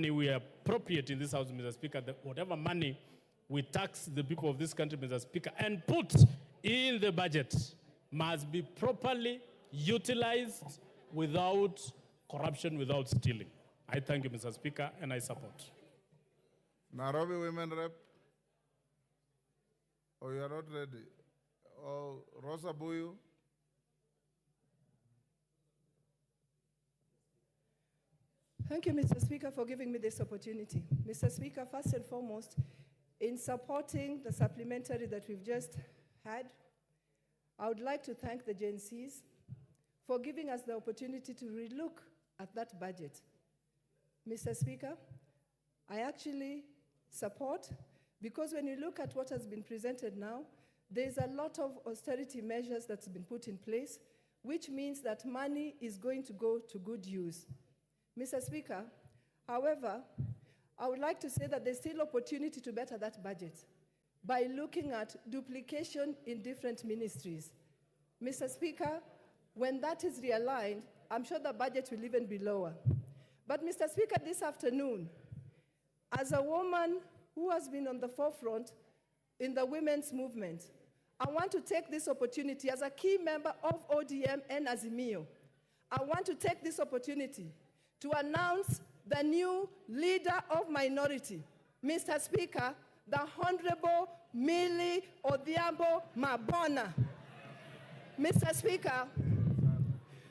we appropriate in this House, Mr. Speaker, that whatever money we tax the people of this country, Mr. Speaker, and put in the budget must be properly utilized without corruption, without stealing. I thank you, Mr. Speaker, and I support. Nairobi Women Rep. Oh, you are not ready. Oh, Rosa Buyu. Thank you, Mr. Speaker, for giving me this opportunity. Mr. Speaker, first and foremost, in supporting the supplementary that we've just had, I would like to thank the Gen Zs for giving us the opportunity to relook at that budget. Mr. Speaker, I actually support, because when you look at what has been presented now, there's a lot of austerity measures that's been put in place, which means that money is going to go to good use. Mr. Speaker, however, I would like to say that there's still opportunity to better that budget by looking at duplication in different ministries. Mr. Speaker, when that is realigned, I'm sure the budget will even be lower. But Mr. Speaker, this afternoon, as a woman who has been on the forefront in the women's movement, I want to take this opportunity as a key member of ODM and Azimio. I want to take this opportunity to announce the new leader of minority, Mr. Speaker, the Honorable Millie Odhiambo Mabona. Mr. Speaker,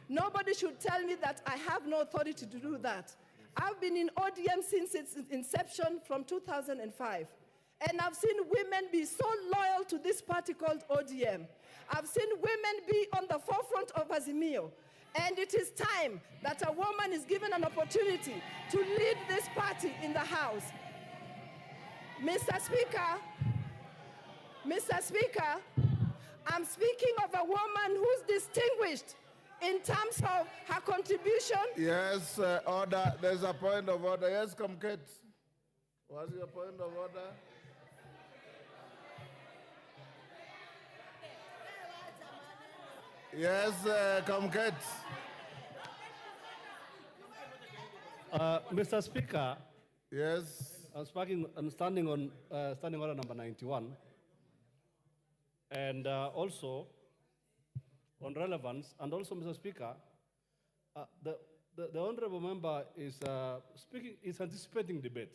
nobody should tell me that I have no authority to do that. I've been in ODM since its inception from 2005. And I've seen women be so loyal to this party called ODM. I've seen women be on the forefront of Azimio. And it is time that a woman is given an opportunity to lead this party in the House. Mr. Speaker, I'm speaking of a woman who's distinguished in terms of her contribution. Yes, order. There's a point of order. Yes, Comkate. What's your point of order? Yes, Comkate. Mr. Speaker. Yes. I'm standing on standing order number 91, and also on relevance, and also, Mr. Speaker, the honourable member is anticipating debate,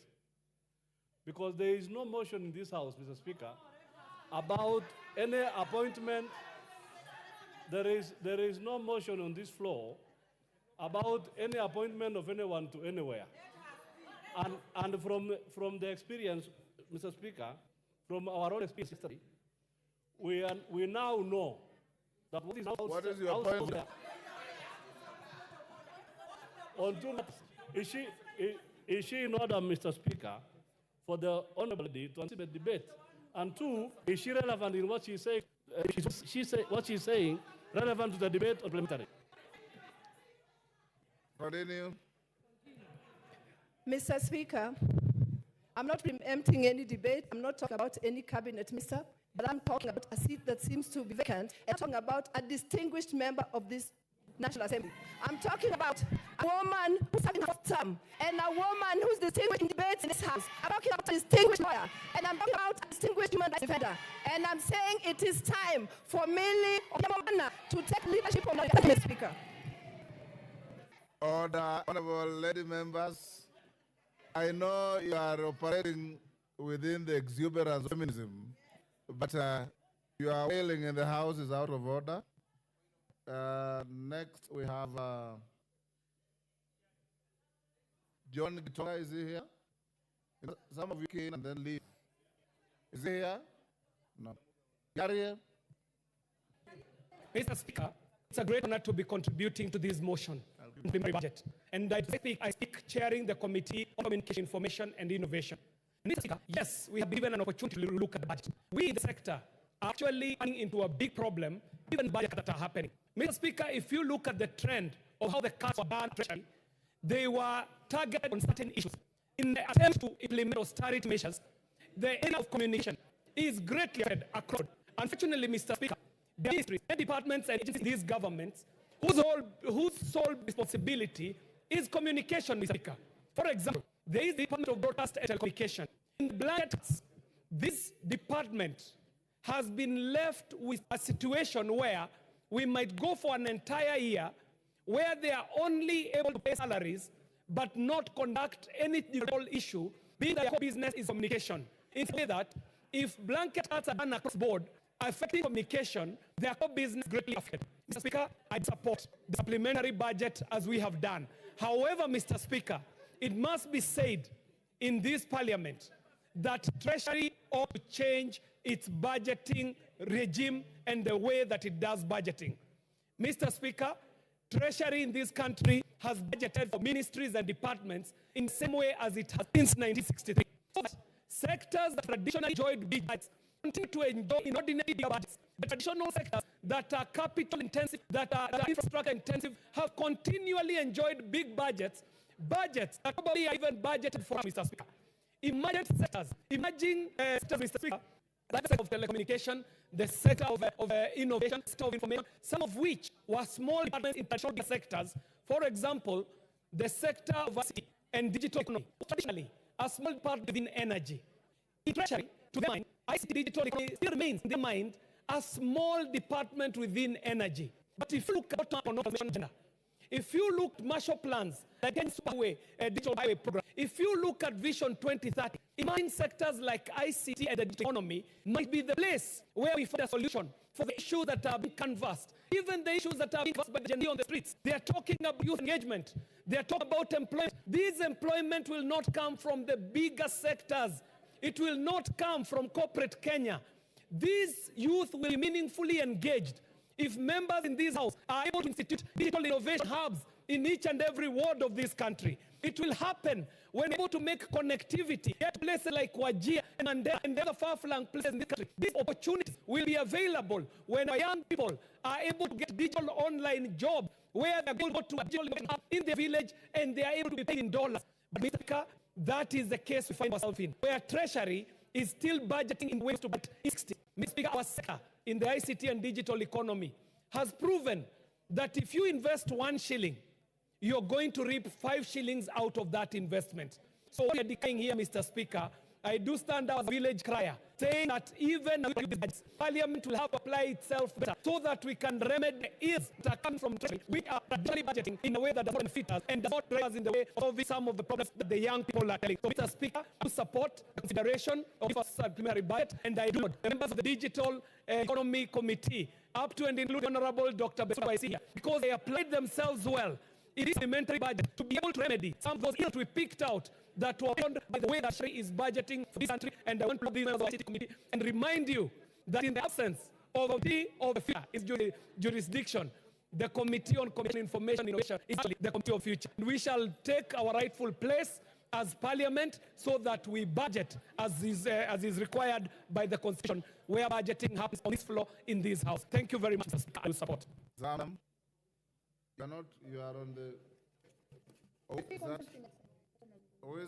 because there is no motion in this House, Mr. Speaker, about any appointment. There is no motion on this floor about any appointment of anyone to anywhere. And from the experience, Mr. Speaker, from our own experience history, we now know that what is your point? On two matters, is she in order, Mr. Speaker, for the honourable lady to anticipate debate? And two, is she relevant in what she's saying? What she's saying relevant to the debate or parliamentary? Continue. Mr. Speaker, I'm not preempting any debate. I'm not talking about any cabinet minister, but I'm talking about a seat that seems to be vacant. I'm talking about a distinguished member of this National Assembly. I'm talking about a woman who's having a term, and a woman who's distinguished in debates in this House. I'm talking about a distinguished lawyer, and I'm talking about a distinguished human rights defender. And I'm saying it is time for Millie to take leadership of the Mr. Speaker. Order, honorable lady members. I know you are operating within the exuberance of feminism, but your wailing in the House is out of order. Next, we have John Gitonga. Is he here? Some of you came and then leave. Is he here? No. Gary here? Mr. Speaker, it's a great honor to be contributing to this motion on the budget. And I speak chairing the Committee on Communication, Information and Innovation. Mr. Speaker, yes, we have been given an opportunity to look at the budget. We, the sector, are actually running into a big problem, even budgets that are happening. Mr. Speaker, if you look at the trend of how the cuts were done, they were targeted on certain issues. In the attempt to implement austerity measures, the area of communication is greatly affected across. Unfortunately, Mr. Speaker, the ministries, the departments and agencies, these governments, whose sole responsibility is communication, Mr. Speaker. For example, there is the Department of Broadcast and Telecommunication. In blankets, this department has been left with a situation where we might go for an entire year where they are only able to pay salaries but not conduct any digital issue, being that their business is communication. In a way that if blanket cuts are done across board, affecting communication, their core business greatly affected. Mr. Speaker, I support the supplementary budget as we have done. However, Mr. Speaker, it must be said in this parliament that Treasury ought to change its budgeting regime and the way that it does budgeting. Mr. Speaker, Treasury in this country has budgeted for ministries and departments in the same way as it has since 1963. So that sectors that traditionally enjoyed big budgets continue to enjoy inordinately big budgets. The traditional sectors that are capital intensive, that are infrastructure intensive, have continually enjoyed big budgets, budgets that probably are even budgeted for, Mr. Speaker. Emerging sectors, Mr. Speaker, like the sector of telecommunication, the sector of innovation, the sector of information, some of which were small departments in traditional sectors. For example, the sector of ICT and digital economy, traditionally a small part within energy. In Treasury, to their mind, ICT digital economy still remains in their mind a small department within energy. But if you look at bottom-up agenda, if you look at Marshall plans, like Superway, digital highway program, if you look at Vision 2030, emerging sectors like ICT and the digital economy might be the place where we find a solution for the issues that are being canvassed. Even the issues that are being canvassed by the Gen Z on the streets. They are talking about youth engagement. They are talking about employment. This employment will not come from the bigger sectors. It will not come from corporate Kenya. These youth will be meaningfully engaged if members in this house are able to institute digital innovation hubs in each and every ward of this country. It will happen when we're able to make connectivity at places like Wajir and Mandera and other far-flung places in this country. These opportunities will be available when our young people are able to get digital online jobs where they're able to go to a digital innovation hub in their village and they are able to be paid in dollars. But Mr. Speaker, that is the case we find ourselves in, where Treasury is still budgeting in ways to budget 60. Mr. Speaker, our sector in the ICT and digital economy has proven that if you invest 1 shilling, you're going to reap 5 shillings out of that investment. So what we are declaring here, Mr. Speaker, I do stand out as a village crier, saying that even budgets, Parliament will have to apply itself better so that we can remedy the ills that are coming from Treasury. We are traditionally budgeting in a way that does not benefit us and does not drive us in the way of solving some of the problems that the young people are telling. So, Mr. Speaker, I support the consideration of the supplementary budget, and I do not. The members of the Digital Economy Committee, up to and including Honorable Dr. Besuda is here, because they applied themselves well in this supplementary budget to be able to remedy some of those ills we picked out that were found by the way that Treasury is budgeting for this country. And I want to these members of the ICT committee and remind you that in the absence of the future is jurisdiction, the Committee on Commission Information and Innovation is actually the Committee of Future. And we shall take our rightful place as Parliament so that we budget as is required by the Constitution, where budgeting happens on this floor in this House. Thank you very much, Mr. Speaker. I will support. Zam, you are on the... Oh, is that? Who is